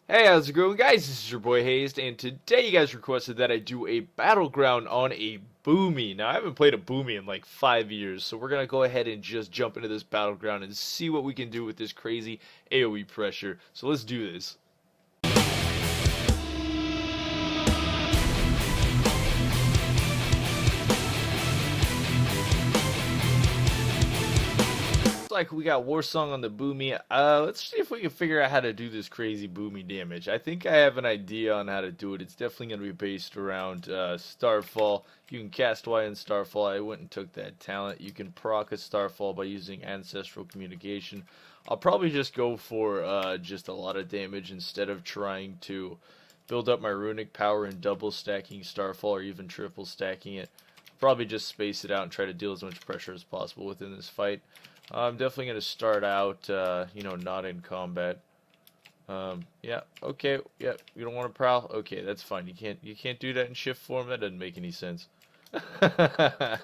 Hey, how's it going, guys? This is your boy Hazzed, and today you guys requested that I do a battleground on a boomy. Now, I haven't played a boomy in like 5 years, so we're gonna go ahead and just jump into this battleground and see what we can do with this crazy AoE pressure. So let's do this. Like we got Warsong on the boomy. Let's see if we can figure out how to do this crazy boomy damage. I think I have an idea on how to do it. It's definitely going to be based around Starfall. You can cast Y in Starfall. I went and took that talent. You can proc a Starfall by using Ancestral Communication. I'll probably just go for just a lot of damage instead of trying to build up my runic power and double stacking Starfall or even triple stacking it. Probably just space it out and try to deal as much pressure as possible within this fight. I'm definitely going to start out, not in combat. Yeah, okay, yeah, you don't want to prowl? Okay, that's fine. You can't do that in shift form. That doesn't make any sense. Alright,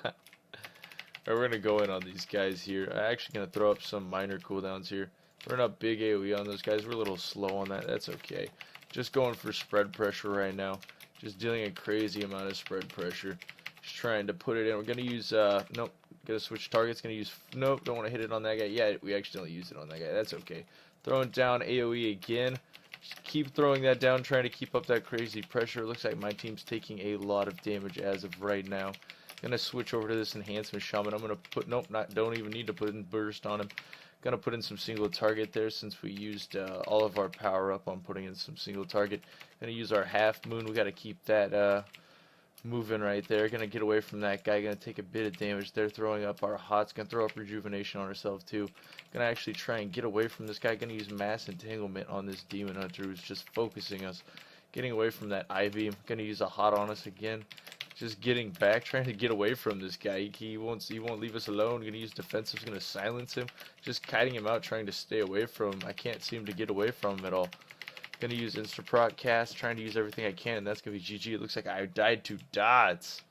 we're going to go in on these guys here. I'm actually going to throw up some minor cooldowns here. Throwing up big AoE on those guys. We're a little slow on that. That's okay. Just going for spread pressure right now. Just dealing a crazy amount of spread pressure. Just trying to put it in. We're going to use, nope. Gonna switch targets, gonna use, nope, don't want to hit it on that guy. Yeah, we accidentally used it on that guy. That's okay. Throwing down AoE again. Just keep throwing that down, trying to keep up that crazy pressure. Looks like my team's taking a lot of damage as of right now. Gonna switch over to this enhancement shaman. I'm gonna put, nope, don't even need to put in burst on him. Gonna put in some single target there since we used all of our power up on putting in some single target. Gonna use our half moon. We gotta keep that moving right there. Gonna get away from that guy. Gonna take a bit of damage there. Throwing up our hots. Gonna throw up rejuvenation on ourselves too. Gonna actually try and get away from this guy. Gonna use mass entanglement on this demon hunter who's just focusing us. Getting away from that ivy. Gonna use a hot on us again. Just getting back, trying to get away from this guy. He won't leave us alone. Gonna use defensive. Gonna silence him. Just kiting him out, trying to stay away from him. I can't seem to get away from him at all. Gonna use Instaproc cast, trying to use everything I can, and that's gonna be GG. It looks like I died to dots.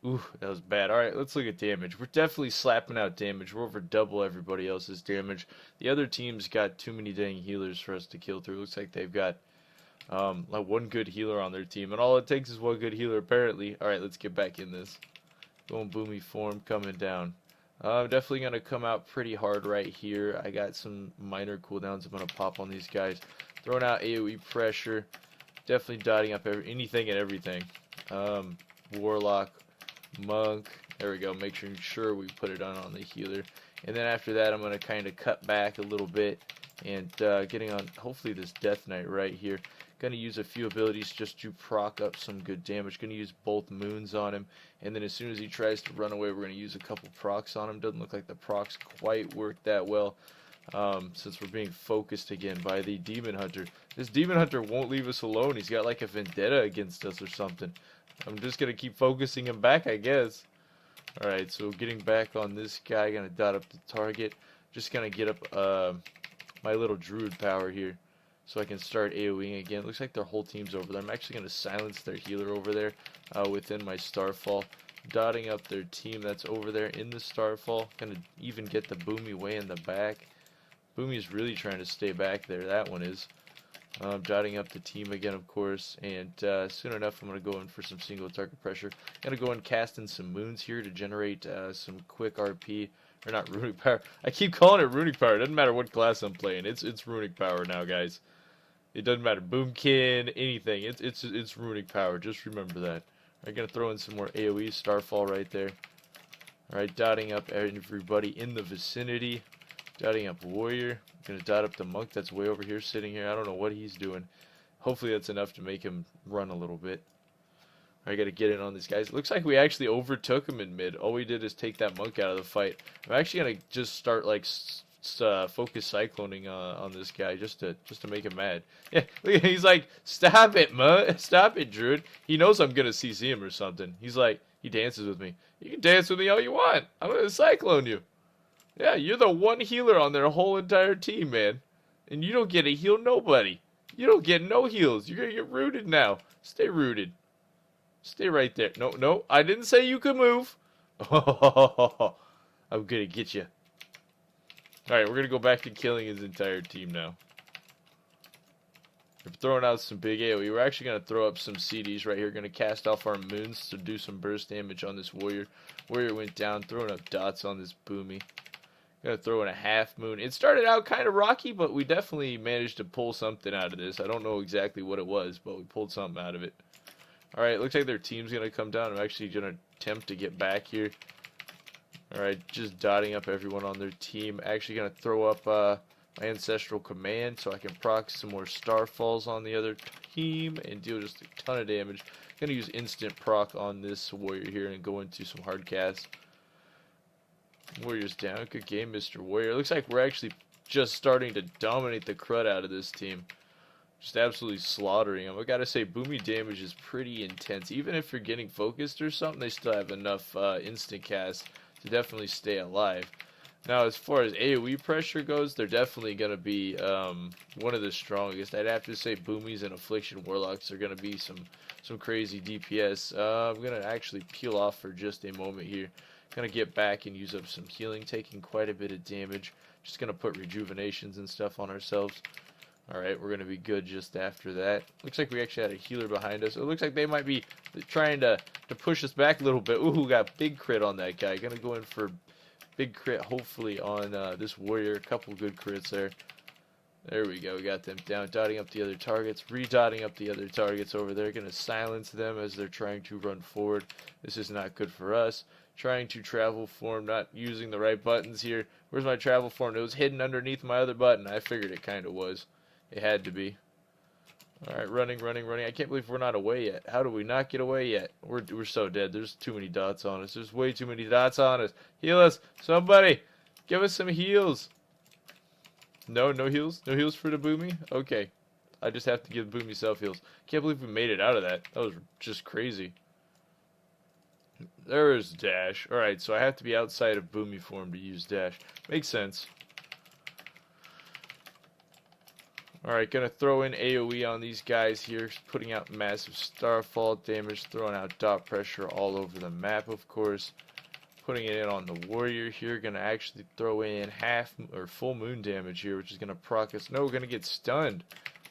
Ooh, that was bad. Alright, let's look at damage. We're definitely slapping out damage. We're over double everybody else's damage. The other team's got too many dang healers for us to kill through. Looks like they've got like one good healer on their team, and all it takes is one good healer apparently. Alright, let's get back in this. Going boomy form, coming down. I'm definitely going to come out pretty hard right here. I got some minor cooldowns I'm going to pop on these guys. Throwing out AoE pressure. Definitely dotting up anything and everything. Warlock, Monk. There we go. Make sure we put it on the healer. And then after that, I'm going to kind of cut back a little bit. And getting on, hopefully, this Death Knight right here. Going to use a few abilities just to proc up some good damage. Going to use both moons on him. And then as soon as he tries to run away, we're going to use a couple procs on him. Doesn't look like the procs quite work that well. Since we're being focused again by the Demon Hunter. This Demon Hunter won't leave us alone. He's got like a vendetta against us or something. I'm just going to keep focusing him back, I guess. Alright, so getting back on this guy. Going to dot up the target. Just going to get up my little Druid power here, so I can start AoEing again. Looks like their whole team's over there. I'm actually going to silence their healer over there within my Starfall. Dotting up their team that's over there in the Starfall. Going to even get the Boomy way in the back. Boomy's really trying to stay back there. That one is. Dotting up the team again, of course. And soon enough, I'm going to go in for some single target pressure. Going to go and cast in some moons here to generate some quick RP. Or not runic power. I keep calling it runic power. It doesn't matter what class I'm playing. It's runic power now, guys. It doesn't matter. Boomkin, anything. It's runic power. Just remember that. I'm gonna throw in some more AoE Starfall right there. Alright, dotting up everybody in the vicinity. Dotting up Warrior. I'm gonna dot up the Monk that's way over here, sitting here. I don't know what he's doing. Hopefully that's enough to make him run a little bit. I gotta get in on these guys. It looks like we actually overtook him in mid. All we did is take that Monk out of the fight. I'm actually gonna just start like focus cycloning on this guy just to make him mad. Yeah, look, he's like, stop it, stop it, Druid. He knows I'm gonna CC him or something. He's like, he dances with me. You can dance with me all you want. I'm gonna cyclone you. Yeah, you're the one healer on their whole entire team, man, and you don't get to heal nobody. You don't get no heals. You're gonna get rooted now. Stay rooted. Stay right there. No, no, I didn't say you could move. Oh, I'm gonna get you. Alright, we're gonna go back to killing his entire team now. We're throwing out some big AoE. We're actually going to throw up some CDs right here. Going to cast off our moons to do some burst damage on this warrior. Warrior went down, throwing up dots on this boomy. Going to throw in a half moon. It started out kind of rocky, but we definitely managed to pull something out of this. I don't know exactly what it was, but we pulled something out of it. Alright, looks like their team's going to come down. I'm actually going to attempt to get back here. Alright, just dotting up everyone on their team. Actually going to throw up my Ancestral Command so I can proc some more Starfalls on the other team and deal just a ton of damage. Going to use instant proc on this warrior here and go into some hard casts. Warrior's down. Good game, Mr. Warrior. Looks like we're actually just starting to dominate the crud out of this team. Just absolutely slaughtering them. I gotta say, boomy damage is pretty intense. Even if you're getting focused or something, they still have enough instant cast to definitely stay alive. Now, as far as AoE pressure goes, they're definitely going to be one of the strongest. I'd have to say Boomies and Affliction Warlocks are going to be some crazy DPS. I'm going to actually peel off for just a moment here. Going to get back and use up some healing, taking quite a bit of damage. Just going to put rejuvenations and stuff on ourselves. Alright, we're going to be good just after that. Looks like we actually had a healer behind us. It looks like they might be trying to push us back a little bit. Ooh, got big crit on that guy. Going to go in for big crit, hopefully, on this warrior. A couple good crits there. There we go. We got them down. Dotting up the other targets. Re-dotting up the other targets over there. Going to silence them as they're trying to run forward. This is not good for us. Trying to travel form. Not using the right buttons here. Where's my travel form? It was hidden underneath my other button. I figured it kind of was. It had to be. Alright, running. I can't believe we're not away yet. How do we not get away yet? We're so dead. There's too many dots on us. There's way too many dots on us. Heal us. Somebody. Give us some heals. No heals? No heals for the boomy? Okay. I just have to give boomy self heals. Can't believe we made it out of that. That was just crazy. There is dash. Alright, so I have to be outside of boomy form to use dash. Makes sense. Alright, gonna throw in AoE on these guys here, putting out massive starfall damage, throwing out dot pressure all over the map, of course. Putting it in on the warrior here, gonna actually throw in half or full moon damage here, which is gonna proc us. No, we're gonna get stunned.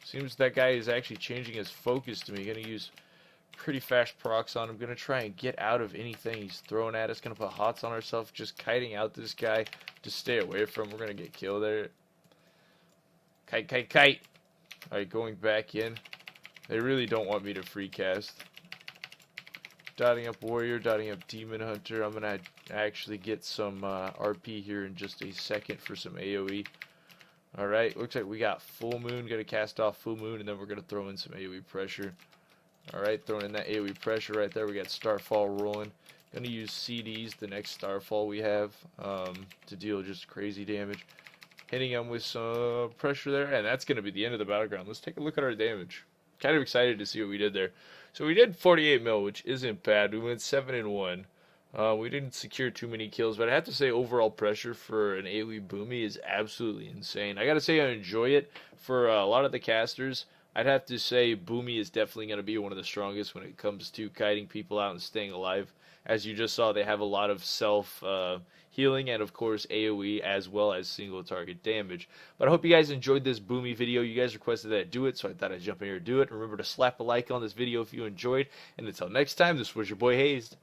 Seems that guy is actually changing his focus to me. Gonna use pretty fast procs on him. Gonna try and get out of anything he's throwing at us. Gonna put hots on ourselves, just kiting out this guy to stay away from. We're gonna get killed there. Kite. Alright, going back in. They really don't want me to free cast. Dotting up warrior, dotting up demon hunter. I'm gonna actually get some RP here in just a second for some AoE. Alright, looks like we got full moon. Gonna cast off full moon, and then we're gonna throw in some AoE pressure. Alright, throwing in that AoE pressure right there. We got Starfall rolling. Gonna use CDs, the next Starfall we have, to deal just crazy damage. Hitting him with some pressure there, and that's going to be the end of the battleground. Let's take a look at our damage. Kind of excited to see what we did there. So we did 48 mil, which isn't bad. We went 7-1. We didn't secure too many kills, but I have to say overall pressure for an AoE boomy is absolutely insane. I got to say I enjoy it. For a lot of the casters, I'd have to say boomy is definitely going to be one of the strongest when it comes to kiting people out and staying alive. As you just saw, they have a lot of self-healing and, of course, AoE as well as single target damage. But I hope you guys enjoyed this boomy video. You guys requested that I do it, so I thought I'd jump in here and do it. Remember to slap a like on this video if you enjoyed. And until next time, this was your boy Hazzed.